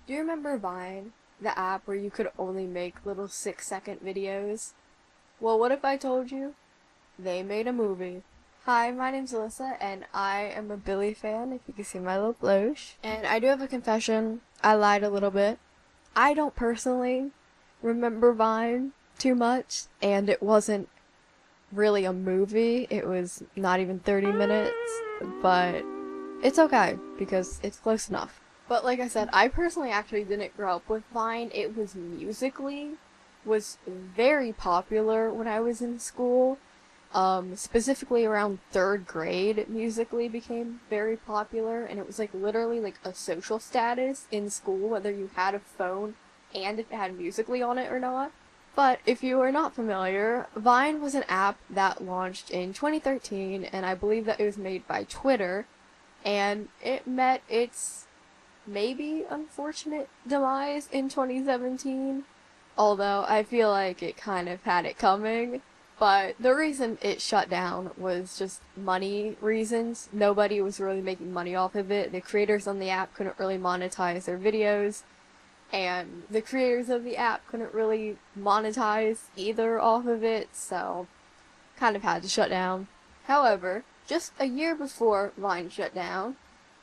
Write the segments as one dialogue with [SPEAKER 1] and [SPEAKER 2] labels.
[SPEAKER 1] Do you remember Vine, the app where you could only make little 6-second videos? Well, what if I told you they made a movie? Hi, my name's Alyssa, and I am a Billy fan, if you can see my little blush. And I do have a confession. I lied a little bit. I don't personally remember Vine too much, and it wasn't really a movie. It was not even 30 minutes, but it's okay, because it's close enough. But like I said, I personally actually didn't grow up with Vine. It was was very popular when I was in school. Specifically around 3rd grade, Musical.ly became very popular, and it was like literally like a social status in school, whether you had a phone and if it had Musical.ly on it or not. But if you are not familiar, Vine was an app that launched in 2013, and I believe that it was made by Twitter, and it met its maybe unfortunate demise in 2017, although I feel like it kind of had it coming. But the reason it shut down was just money reasons. Nobody was really making money off of it. The creators on the app couldn't really monetize their videos, and the creators of the app couldn't really monetize either off of it, so kind of had to shut down. However, just a year before Vine shut down,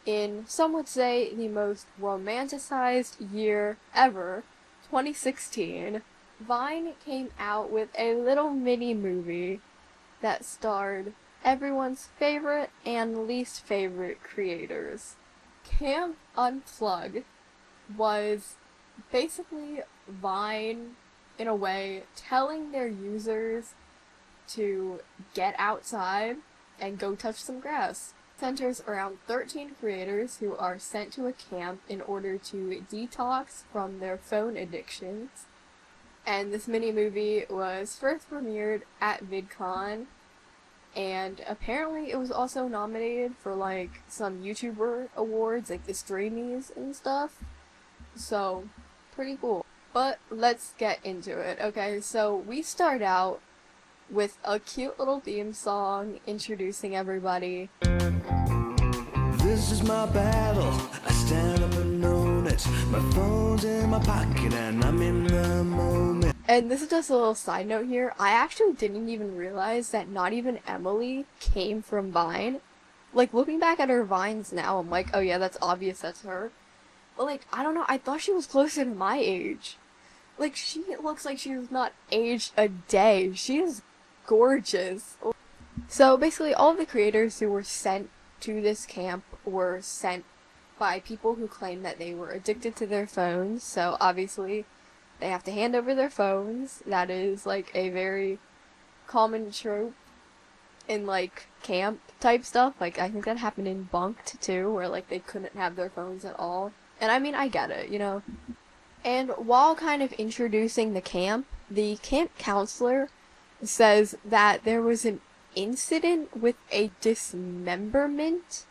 [SPEAKER 1] in some would say the most romanticized year ever, 2016, Vine came out with a little mini movie that starred everyone's favorite and least favorite creators. Camp Unplug was basically Vine, in a way, telling their users to get outside and go touch some grass. Centers around 13 creators who are sent to a camp in order to detox from their phone addictions. And this mini-movie was first premiered at VidCon, and apparently it was also nominated for like some YouTuber awards, like the Streamies and stuff. So, pretty cool. But let's get into it. Okay, so we start out with a cute little theme song introducing everybody.
[SPEAKER 2] This is my battle, I stand up and own it. My phone's in my pocket and I'm in the moment.
[SPEAKER 1] And this is just a little side note here. I actually didn't even realize that not even Emily came from Vine. Like, looking back at her Vines now, I'm like, oh yeah, that's obvious, that's her. But like, I don't know, I thought she was closer to my age. Like, she looks like she was not aged a day. She is gorgeous. So basically, all of the creators who were sent to this camp were sent by people who claim that they were addicted to their phones. So obviously, they have to hand over their phones. That is like a very common trope in like camp type stuff. Like, I think that happened in Bunked too, where like they couldn't have their phones at all. And I mean, I get it, you know. And while kind of introducing the camp counselor says that there was an incident with a dismemberment.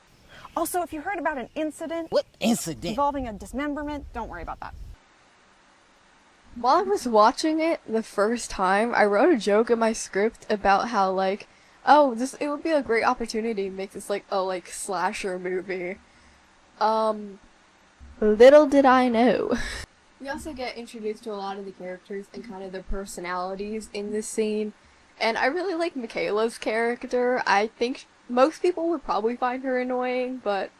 [SPEAKER 3] Also, if you heard about an incident...
[SPEAKER 4] What incident?
[SPEAKER 3] ...involving a dismemberment, don't worry about that.
[SPEAKER 1] While I was watching it the first time, I wrote a joke in my script about how, like, oh, it would be a great opportunity to make this, like, a, like, slasher movie. Little did I know. We also get introduced to a lot of the characters and kind of their personalities in this scene. And I really like Michaela's character. I think most people would probably find her annoying, but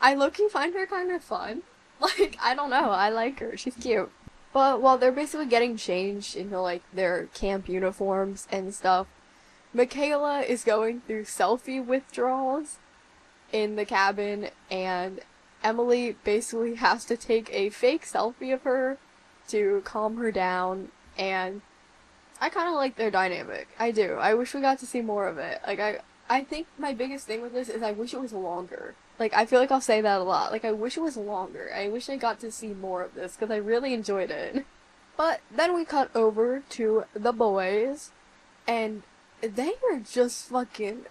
[SPEAKER 1] I low-key find her kind of fun. Like, I don't know, I like her, she's cute. But while they're basically getting changed into, like, their camp uniforms and stuff, Michaela is going through selfie withdrawals in the cabin, and Emily basically has to take a fake selfie of her to calm her down, and I kind of like their dynamic. I do. I wish we got to see more of it. Like, I think my biggest thing with this is I wish it was longer. Like, I feel like I'll say that a lot. Like, I wish it was longer. I wish I got to see more of this, because I really enjoyed it. But then we cut over to the boys, and they are just fucking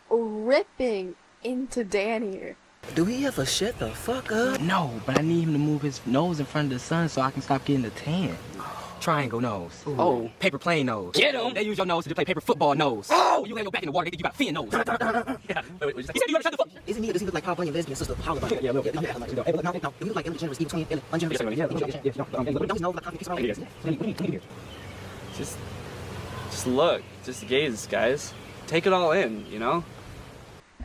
[SPEAKER 1] ripping into Danny.
[SPEAKER 4] Do he ever shut the fuck up? No, but I need him to move his nose in front of the sun so I can stop getting the tan. Triangle nose.
[SPEAKER 5] Ooh.
[SPEAKER 4] Oh, paper plane nose.
[SPEAKER 5] Get 'em!
[SPEAKER 4] They use your nose to play paper football nose. Oh! You gotta go back in the water, they think you got a fin nose. Yeah. Wait, he said you gotta shut the fuck.
[SPEAKER 5] Isn't he? Does he look like Paul Bunyan lesbian sister Paula Bunyan? Yeah, a little bit. Hey, look, no. He look like Ellen DeGeneres between ungenerous.
[SPEAKER 6] Just look, just gaze, guys. Take it all in, you know?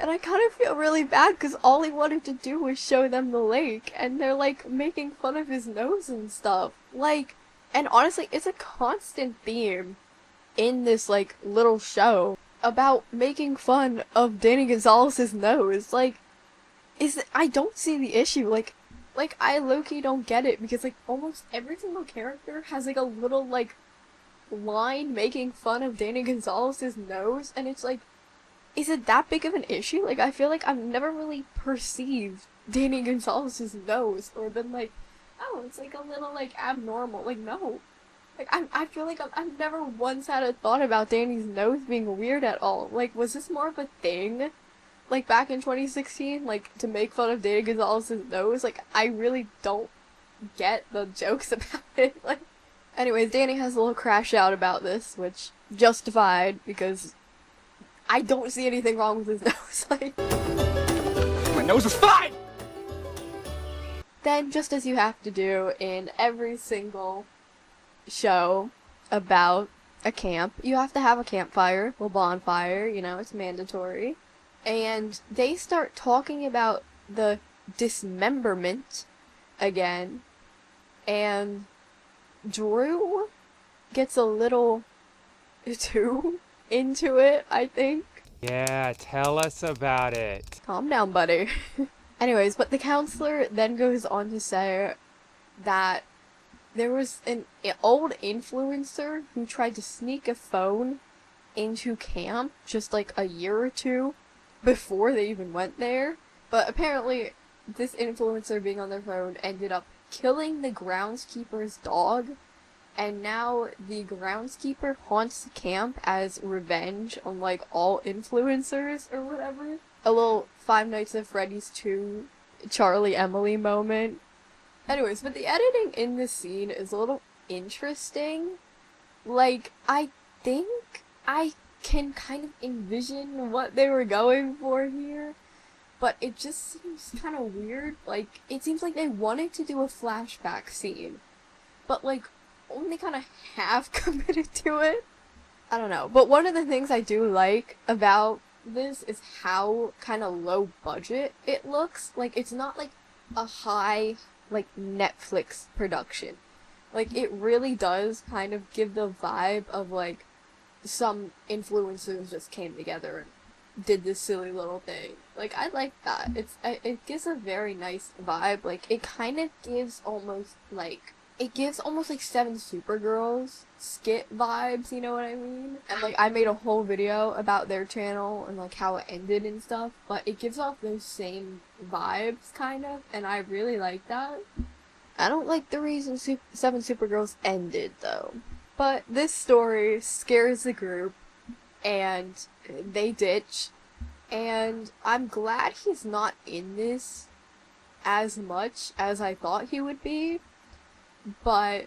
[SPEAKER 1] And I kind of feel really bad because all he wanted to do was show them the lake, and they're like making fun of his nose and stuff. Like, and honestly, it's a constant theme in this like little show about making fun of Danny Gonzalez's nose. Like, I don't see the issue. Like I low-key don't get it because like almost every single character has like a little like line making fun of Danny Gonzalez's nose, and it's like, is it that big of an issue? Like, I feel like I've never really perceived Danny Gonzalez's nose or been like, oh, it's like a little like abnormal. Like, no. Like, I feel like I've never once had a thought about Danny's nose being weird at all. Like, was this more of a thing? Like, back in 2016? Like, to make fun of Danny Gonzalez's nose? Like, I really don't get the jokes about it. Like, anyways, Danny has a little crash out about this, which justified because I don't see anything wrong with his nose. Like,
[SPEAKER 6] My nose is fine!
[SPEAKER 1] then, just as you have to do in every single show about a camp, you have to have a campfire, a bonfire, you know, it's mandatory. And they start talking about the dismemberment again, and Drew gets a little too into it, I think.
[SPEAKER 7] Yeah, tell us about it.
[SPEAKER 1] Calm down, buddy. Anyways, but the counselor then goes on to say that there was an old influencer who tried to sneak a phone into camp just like a year or two before they even went there. But apparently, this influencer being on their phone ended up killing the groundskeeper's dog, and now the groundskeeper haunts the camp as revenge on like all influencers or whatever. A little Five Nights at Freddy's 2 Charlie Emily moment. Anyways, but the editing in this scene is a little interesting. Like, I think I can kind of envision what they were going for here, but it just seems kind of weird. Like, it seems like they wanted to do a flashback scene, but like only kind of half committed to it. I don't know. But one of the things I do like about this is how kind of low budget it looks. Like, it's not like a high like Netflix production. Like, it really does kind of give the vibe of like some influencers just came together and did this silly little thing. Like, I like that. It gives a very nice vibe. Like, it kind of gives almost like Seven Supergirls skit vibes, you know what I mean? And like, I made a whole video about their channel and like how it ended and stuff, but it gives off those same vibes kind of, and I really like that. I don't like the reason Seven Supergirls ended though. But this story scares the group and they ditch, and I'm glad he's not in this as much as I thought he would be. But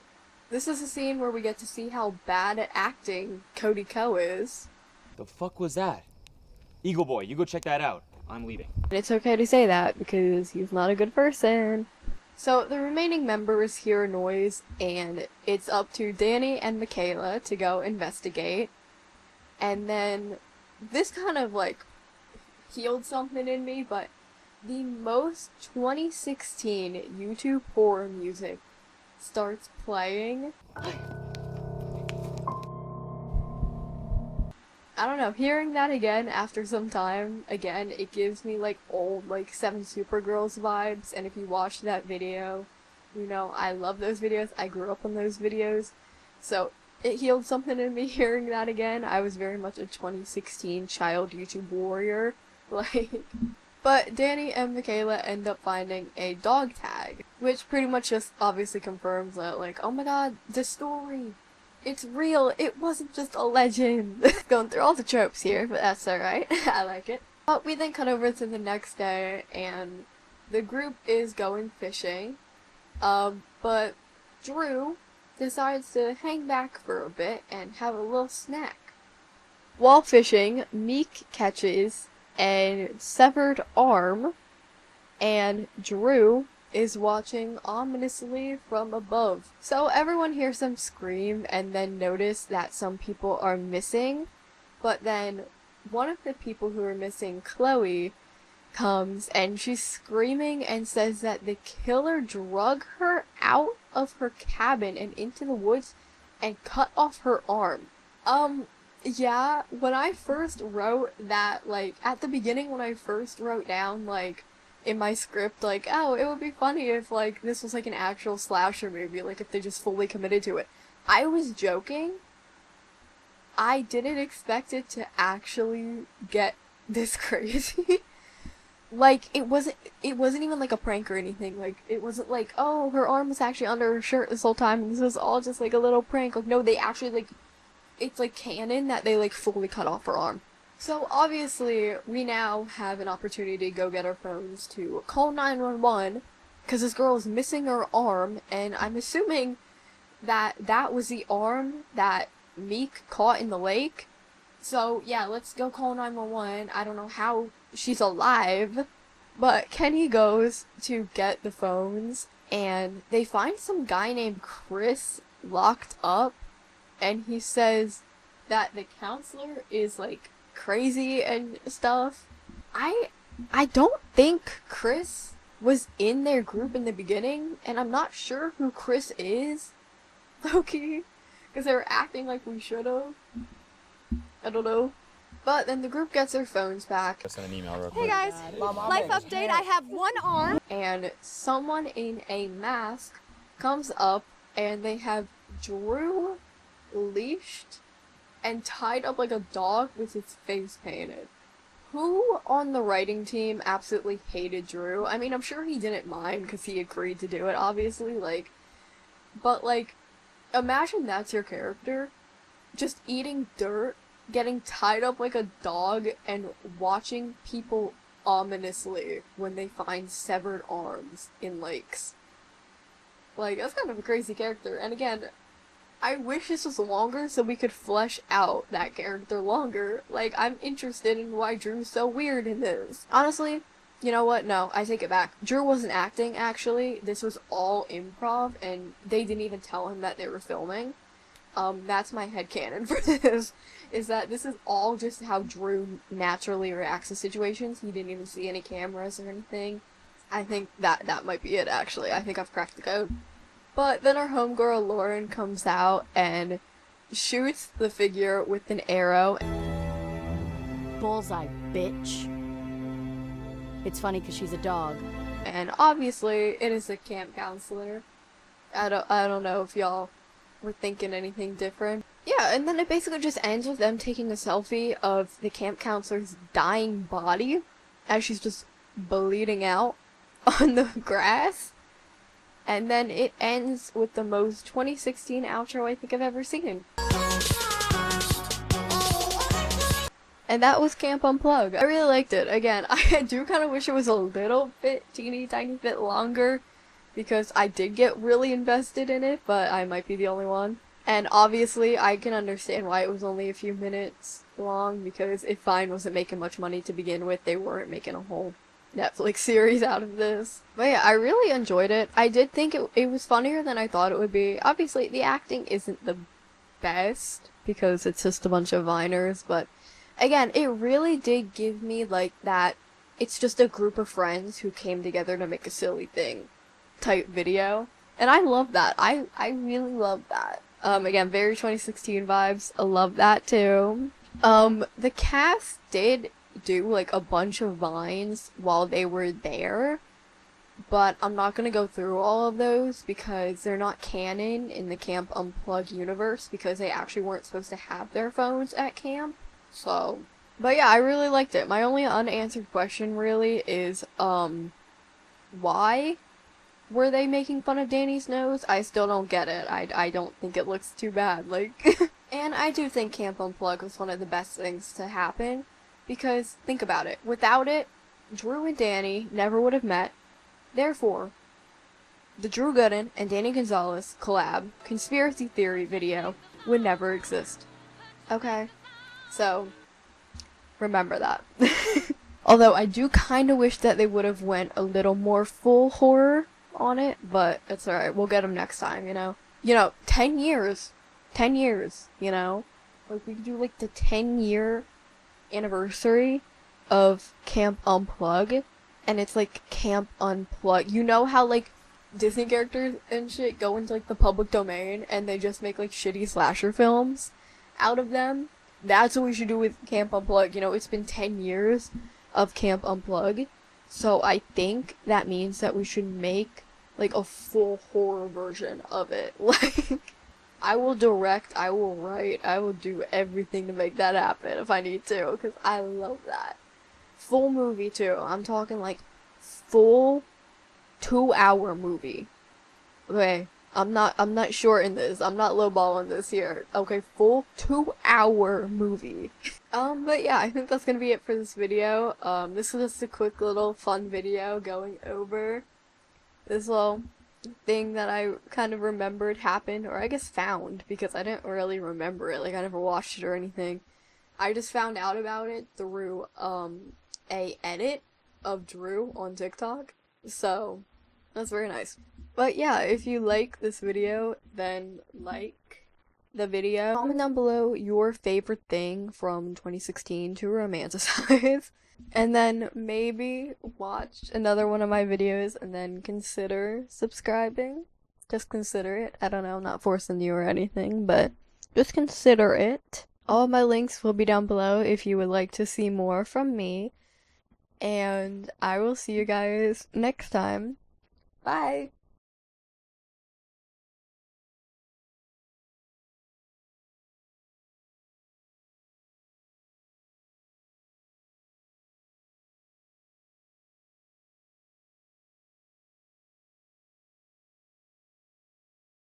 [SPEAKER 1] this is a scene where we get to see how bad at acting Cody Ko is.
[SPEAKER 6] The fuck was that? Eagle Boy, you go check that out. I'm leaving.
[SPEAKER 1] And it's okay to say that because he's not a good person. So the remaining members hear a noise, and it's up to Danny and Michaela to go investigate. And then this kind of like healed something in me, but the most 2016 YouTube horror music starts playing. I don't know, hearing that again after some time, again, it gives me like old like Seven Supergirls vibes, and if you watch that video, you know, I love those videos, I grew up on those videos, so it healed something in me hearing that again. I was very much a 2016 child YouTube warrior, like, but Danny and Michaela end up finding a dog tag, which pretty much just obviously confirms that, like, oh my god, the story, it's real, it wasn't just a legend. Going through all the tropes here, but that's alright. I like it. But we then cut over to the next day, and the group is going fishing. But Drew decides to hang back for a bit and have a little snack. While fishing, Meek catches a severed arm, and Drew is watching ominously from above. So everyone hears them scream and then notice that some people are missing, but then one of the people who are missing, Chloe, comes and she's screaming and says that the killer drug her out of her cabin and into the woods and cut off her arm. Yeah, when I first wrote that, like, at the beginning when I first wrote down, like, in my script, like, oh, it would be funny if, like, this was, like, an actual slasher movie, like, if they just fully committed to it. I was joking. I didn't expect it to actually get this crazy. Like, it wasn't even, like, a prank or anything. Like, it wasn't like, oh, her arm was actually under her shirt this whole time, and this was all just, like, a little prank. Like, no, they actually, like, it's, like, canon that they, like, fully cut off her arm. So, obviously, we now have an opportunity to go get our phones to call 911, because this girl is missing her arm, and I'm assuming that that was the arm that Meek caught in the lake. So, yeah, let's go call 911. I don't know how she's alive, but Kenny goes to get the phones, and they find some guy named Chris locked up, and he says that the counselor is, like, crazy and stuff. I don't think Chris was in their group in the beginning, and I'm not sure who Chris is, low-key, because they were acting like we should've. I don't know. But then the group gets their phones back.
[SPEAKER 8] Send an email real
[SPEAKER 3] Hey
[SPEAKER 8] quick.
[SPEAKER 3] guys, life update. I have one arm.
[SPEAKER 1] And someone in a mask comes up, and they have Drew leashed and tied up like a dog with his face painted. Who on the writing team absolutely hated Drew? I mean, I'm sure he didn't mind because he agreed to do it, obviously, like, but, like, imagine that's your character, just eating dirt, getting tied up like a dog, and watching people ominously when they find severed arms in lakes. Like, that's kind of a crazy character, and again, I wish this was longer so we could flesh out that character longer. Like, I'm interested in why Drew's so weird in this. Honestly, you know what? No, I take it back. Drew wasn't acting, actually. This was all improv, and they didn't even tell him that they were filming. That's my headcanon for this, is that this is all just how Drew naturally reacts to situations. He didn't even see any cameras or anything. I think that might be it, actually. I think I've cracked the code. But then our homegirl Lauren comes out and shoots the figure with an arrow.
[SPEAKER 9] Bullseye, bitch. It's funny because she's a dog.
[SPEAKER 1] And obviously, it is a camp counselor. I don't know if y'all were thinking anything different. Yeah, and then it basically just ends with them taking a selfie of the camp counselor's dying body as she's just bleeding out on the grass. And then it ends with the most 2016 outro I think I've ever seen. And that was Camp Unplug. I really liked it. Again, I do kind of wish it was a little bit, teeny tiny bit longer, because I did get really invested in it, but I might be the only one. And obviously, I can understand why it was only a few minutes long, because if Vine wasn't making much money to begin with, they weren't making a whole Netflix series out of this. But yeah, I really enjoyed it. I did think it was funnier than I thought it would be. Obviously, the acting isn't the best, because it's just a bunch of Viners, but again, it really did give me, like, that it's just a group of friends who came together to make a silly thing type video. And I love that. I really love that. Again, very 2016 vibes. I love that too. The cast did do, like, a bunch of vines while they were there, but I'm not gonna go through all of those because they're not canon in the Camp Unplug universe, because they actually weren't supposed to have their phones at camp. So, but yeah, I really liked it. My only unanswered question really is, why were they making fun of Danny's nose? I still don't get it. I don't think it looks too bad, like. And I do think Camp Unplug was one of the best things to happen, because think about it. Without it, Drew and Danny never would have met. Therefore, the Drew Gooden and Danny Gonzalez collab conspiracy theory video would never exist. Okay? So, remember that. Although I do kind of wish that they would have went a little more full horror on it, but it's alright. We'll get them next time, you know? 10 years. 10 years, you know? Like, we could do, like, the 10-year anniversary of Camp Unplug, and it's, like, Camp Unplug. You know how, like, Disney characters and shit go into, like, the public domain, and they just make, like, shitty slasher films out of them? That's what we should do with Camp Unplug. You know, it's been 10 years of Camp Unplug, so I think that means that we should make, like, a full horror version of it. Like, I will direct, I will write, I will do everything to make that happen if I need to, because I love that. Full movie, too. I'm talking, like, full 2-hour movie. Okay, I'm not shorting this. I'm not lowballing this here. Okay, full 2-hour movie. But yeah, I think that's gonna be it for this video. This is just a quick little fun video going over this little thing that I kind of remembered happened, or I guess found, because I didn't really remember it. Like, I never watched it or anything. I just found out about it through, a edit of Drew on TikTok. So, that's very nice. But yeah, if you like this video, then like the video. Comment down below your favorite thing from 2016 to romanticize. And then maybe watch another one of my videos and then consider subscribing. Just consider it. I don't know, I'm not forcing you or anything, but just consider it. All of my links will be down below if you would like to see more from me. And I will see you guys next time. Bye!